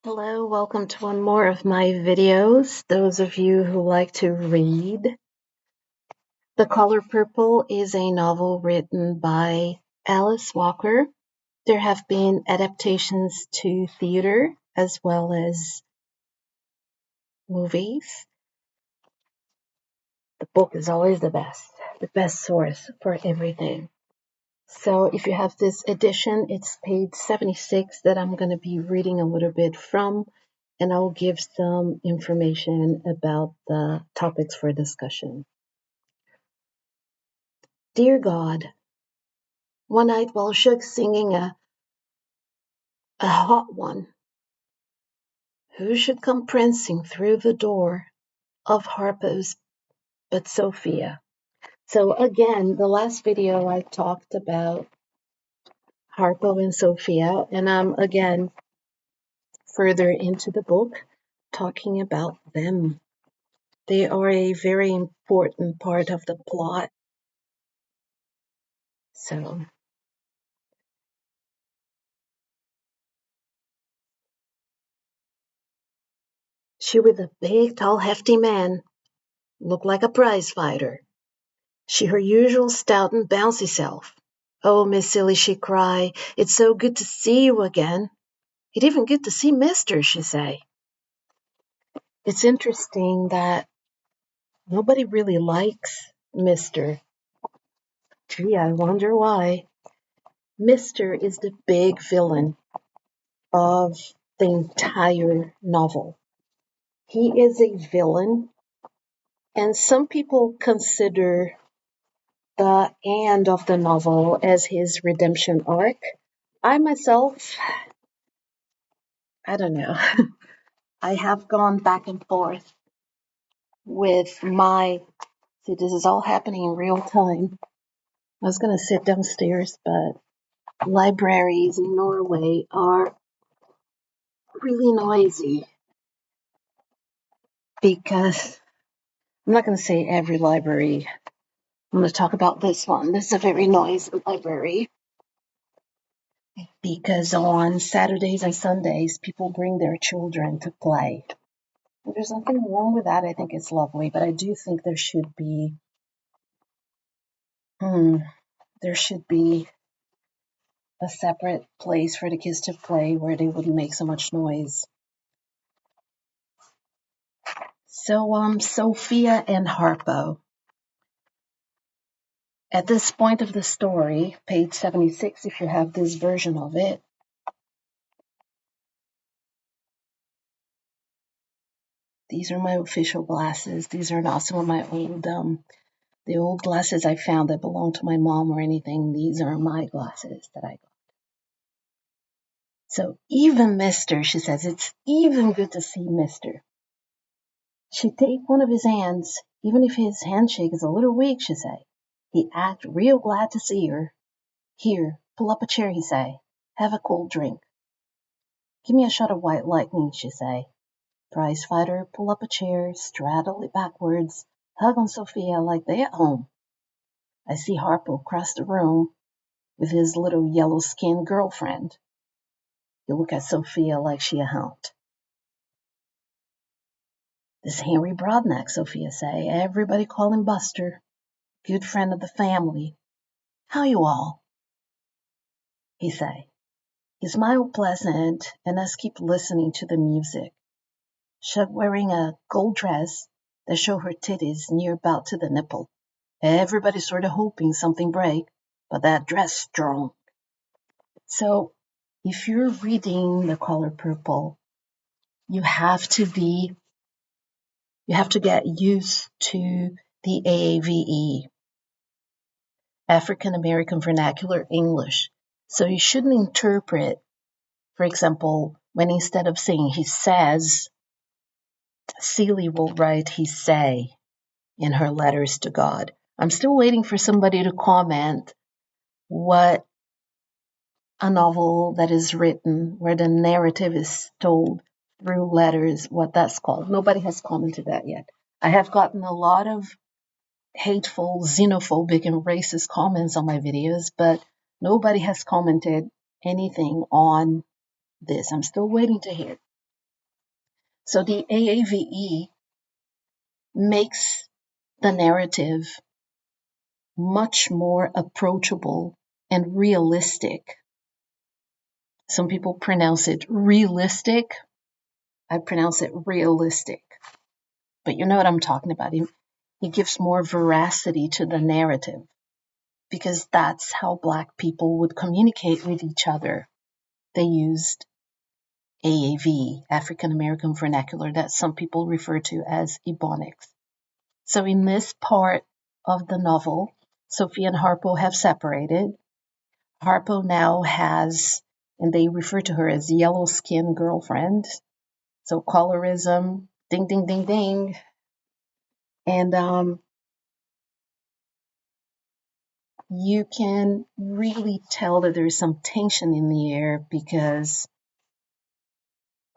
Hello, welcome to one more of my videos. Those of you who like to read. The Color Purple is a novel written by Alice Walker. There have been adaptations to theater as well as movies. The book is always the best source for everything. So if you have this edition, it's page 76 that I'm going to be reading a little bit from, and I'll give some information about the topics for discussion. Dear God, one night while Shook's singing a hot one, who should come prancing through the door of Harpo's but Sofia? So again, the last video I talked about Harpo and Sofia, and I'm again further into the book talking about them. They are a very important part of the plot. So, she with a big, tall, hefty man, looked like a prize fighter. She her usual stout and bouncy self. Oh, Miss Silly, she cry, it's so good to see you again. It even good to see Mister, she say. It's interesting that nobody really likes Mister. Gee, I wonder why. Mister is the big villain of the entire novel. He is a villain, and some people consider the end of the novel as his redemption arc. I myself, I don't know. I have gone back and forth with my. See, this is all happening in real time. I was going to sit downstairs, but libraries in Norway are really noisy because I'm not going to say every library. I'm going to talk about this one. This is a very noisy library because on Saturdays and Sundays, people bring their children to play. There's nothing wrong with that. I think it's lovely, but I do think there should be there should be a separate place for the kids to play where they wouldn't make so much noise. So, Sofia and Harpo. At this point of the story, page 76, if you have this version of it, these are my official glasses. These are not some of my the old glasses I found that belonged to my mom or anything. These are my glasses that I got. So even Mister, she says, it's even good to see Mister. She take one of his hands, even if his handshake is a little weak, she say. He act real glad to see her. Here, pull up a chair, he say. Have a cold drink. Give me a shot of white lightning, she say. Prize fighter, pull up a chair, straddle it backwards, hug on Sofia like they at home. I see Harpo cross the room with his little yellow-skinned girlfriend. He look at Sofia like she a hound. This Henry Broadnack, Sofia say. Everybody call him Buster. Good friend of the family. How you all? He say. He smile pleasant and us keep listening to the music. She wearing a gold dress that show her titties near about to the nipple. Everybody sort of hoping something break, but that dress strong. So if you're reading The Color Purple, you have to get used to the AAVE, African American Vernacular English. So you shouldn't interpret, for example, when instead of saying he says, Celie will write he say in her letters to God. I'm still waiting for somebody to comment what a novel that is written where the narrative is told through letters, what that's called. Nobody has commented that yet. I have gotten a lot of hateful, xenophobic, and racist comments on my videos, but nobody has commented anything on this. I'm still waiting to hear. So the AAVE makes the narrative much more approachable and realistic. Some people pronounce it realistic. I pronounce it realistic. But you know what I'm talking about. He gives more veracity to the narrative because that's how Black people would communicate with each other. They used AAV, African American Vernacular, that some people refer to as Ebonics. So in this part of the novel, Sofia and Harpo have separated. Harpo now has, and they refer to her as yellow skin girlfriend. So colorism, ding, ding, ding, ding. And you can really tell that there's some tension in the air because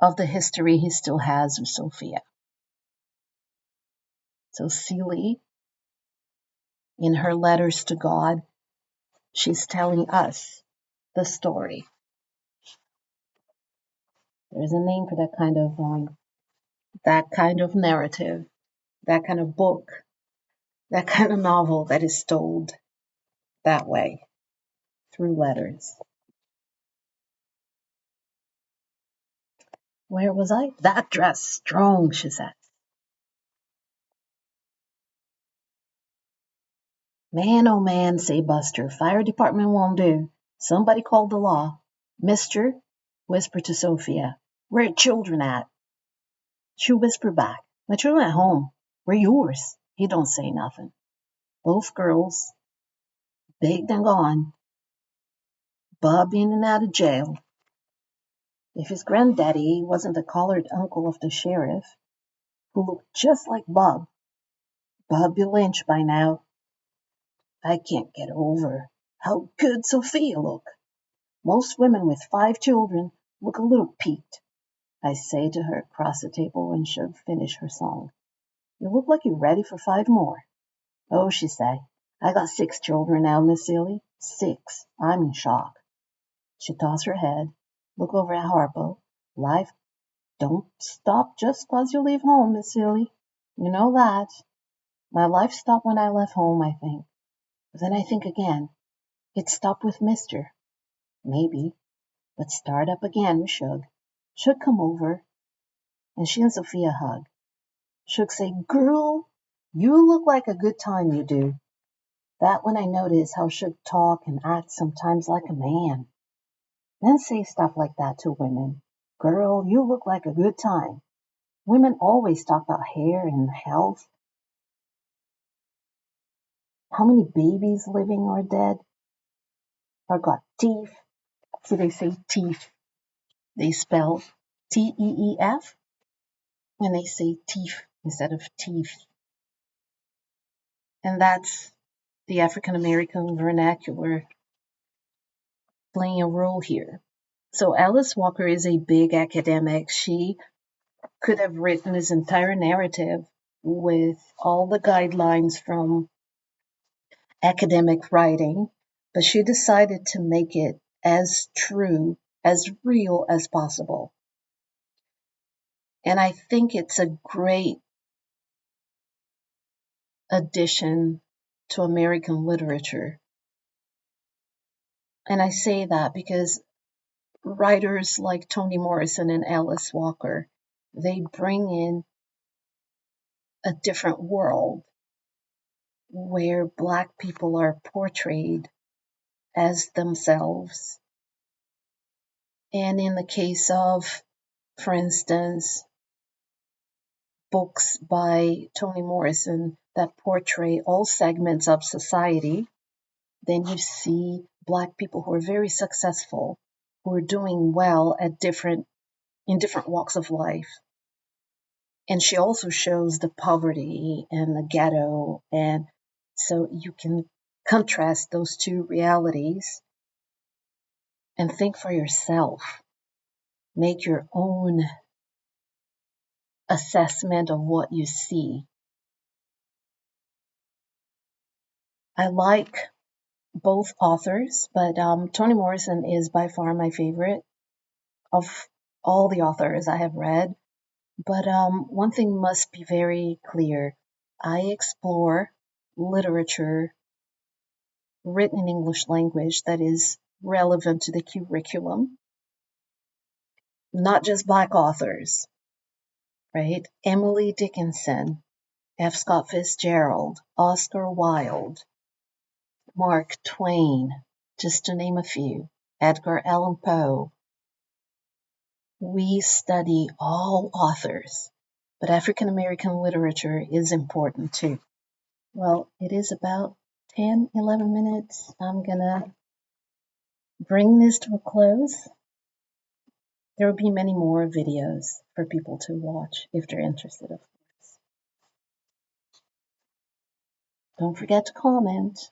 of the history he still has with Sofia. So Celie, in her letters to God, she's telling us the story. There's a name for that kind of narrative, that kind of book, that kind of novel that is told that way through letters. Where was I? That dress strong, she said. Man, oh man, say Buster, fire department won't do. Somebody called the law. Mister, whisper to Sophia, where are children at? She whispered back, my children at home. Where yours? He don't say nothing. Both girls, baked and gone. Bub in and out of jail. If his granddaddy wasn't the collared uncle of the sheriff, who looked just like Bub be lynched by now. I can't get over how good Sophia look. Most women with 5 children look a little peaked, I say to her across the table when she'd finish her song. You look like you're ready for 5 more. Oh, she say, I got 6 children now, Miss Celie. 6. I'm in shock. She tossed her head, look over at Harpo. Life don't stop just 'cause you leave home, Miss Celie. You know that. My life stopped when I left home, I think. But then I think again. It stopped with Mister. Maybe. But start up again with Shug. Shug come over, and she and Sophia hug. Shug say, Girl, you look like a good time, you do. That when I notice how Shug talk and act sometimes like a man. Men say stuff like that to women. Girl, you look like a good time. Women always talk about hair and health. How many babies living or dead? Or got teeth? So they say teeth. They spell Teef when they say teeth instead of teeth. And that's the African American vernacular playing a role here. So Alice Walker is a big academic. She could have written this entire narrative with all the guidelines from academic writing, but she decided to make it as true, as real as possible. And I think it's a great addition to American literature. And I say that because writers like Toni Morrison and Alice Walker, they bring in a different world where Black people are portrayed as themselves. And in the case of, for instance, books by Toni Morrison that portray all segments of society, then you see Black people who are very successful, who are doing well in different walks of life. And she also shows the poverty and the ghetto, and so you can contrast those two realities and think for yourself. Make your own assessment of what you see. I like both authors, but Toni Morrison is by far my favorite of all the authors I have read. But one thing must be very clear. I explore literature written in English language that is relevant to the curriculum, not just Black authors, right? Emily Dickinson, F. Scott Fitzgerald, Oscar Wilde, Mark Twain, just to name a few, Edgar Allan Poe. We study all authors, but African American literature is important too. Well, it is about 10, 11 minutes. I'm gonna bring this to a close. There will be many more videos for people to watch if they're interested, of course. Don't forget to comment.